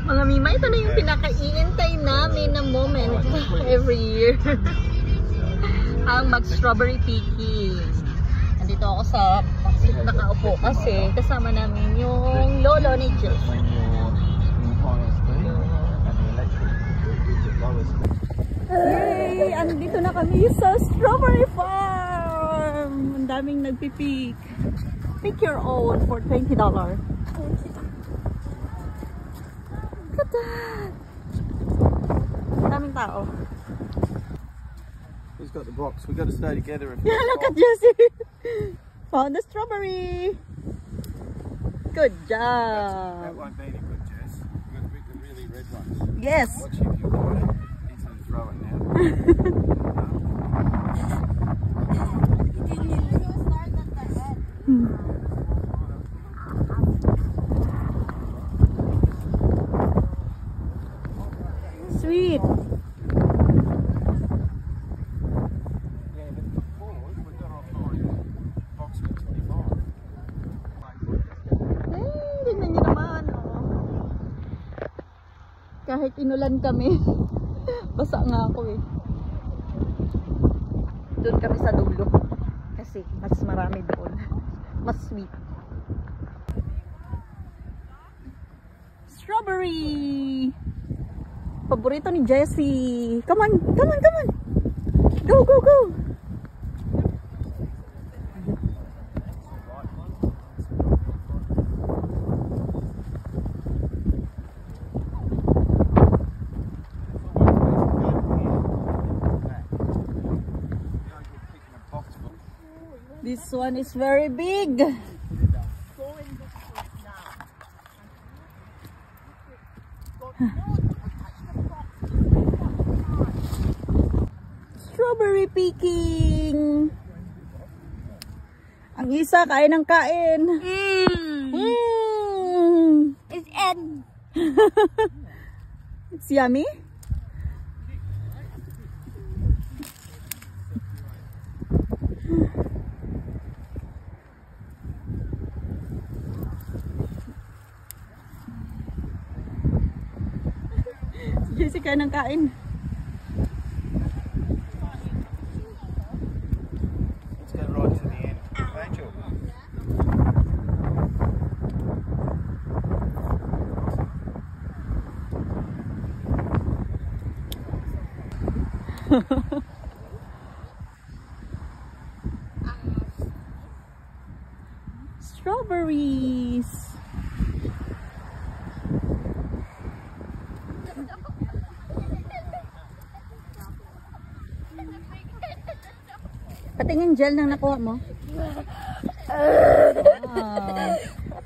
Mga Mima, ito na yung pinaka-iintay namin na moment every year. Ang mag-strawberry picking. Nandito ako sa baksit nakaupo kasi kasama namin yung lolo ni Jess. Yay! Andito na kami sa strawberry farm! Ang daming nagpipick. Pick your own for $20. Look at that! Daming tao. Who's got the box? We've got to stay together. If Yeah, look at Jessie! Found the strawberry! Good job! That won't be any good, Jess. We've got to pick the really red ones. Yes! Watch if you want it. He's going to throw it now. Sweet! Yeah, but before we got off the box with 25. Tingnan nyo naman, oh. Kahit inulan kami, basa nga ako eh. Doon kami sa dulo. Kasi mas marami doon. Mas sweet. Strawberry! Paborito ni Jessie. Come on, come on, come on! Go, go, go! This one is very big. Strawberry picking. Ang isa kain ng kain. It's end. It's yummy. Jessica ng kain. Let's go right to the end. Rachel. Strawberries. Patingin gel nang nakuha mo.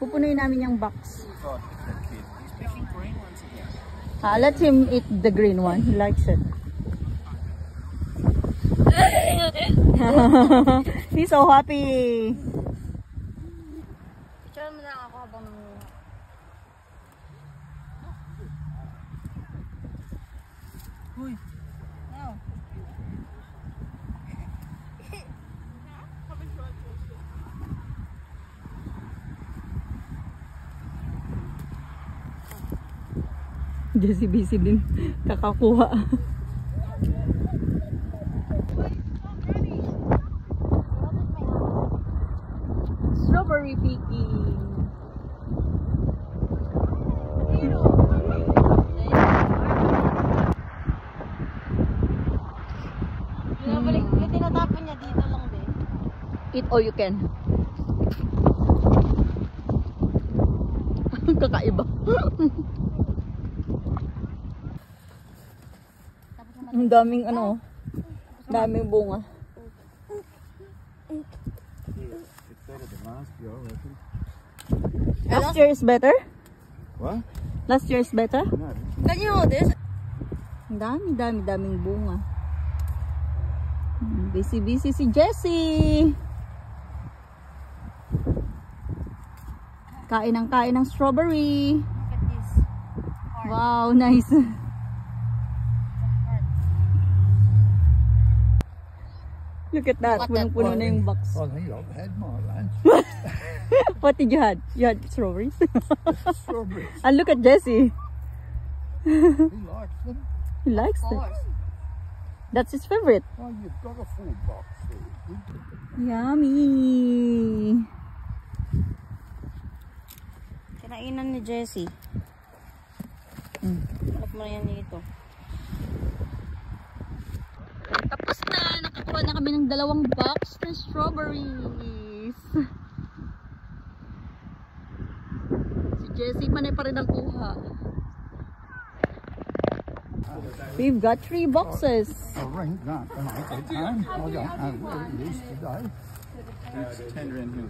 Pupunuin namin yung box. He's picking green ones again. Let him eat the green one. He likes it. He's so happy. Picture mo na ako habang nanguha. Uy. No. Jessie busy din kakakuha. Strawberry picking. Binabalik, yung tinatapon niya dito lang din. Eat all you can. Kakaiba. Ang daming ano, daming bunga. It's better than last year, I reckon. Last year is better? What? Last year is better? No. Can you hold this? Ang daming bunga. Busy si Jessie. Kain ng strawberry. Look at this. Wow, nice. Look at that. Punong-puno na yung box. I think I've had my lunch. What did you had? You had strawberries? Strawberries. And look at Jessie. He likes them. He likes it. That's his favorite. Oh, you've got a full box there. Yummy! Kinainan ni Jessie. Anak mo na yan dito. Tapos na! Nakakuha na kami ng 2 box ng strawberries. Si Jessie manay pa rin ang kuha. We've got 3 boxes. I ring that when I get home. I don't know what it is today. It's tender in here.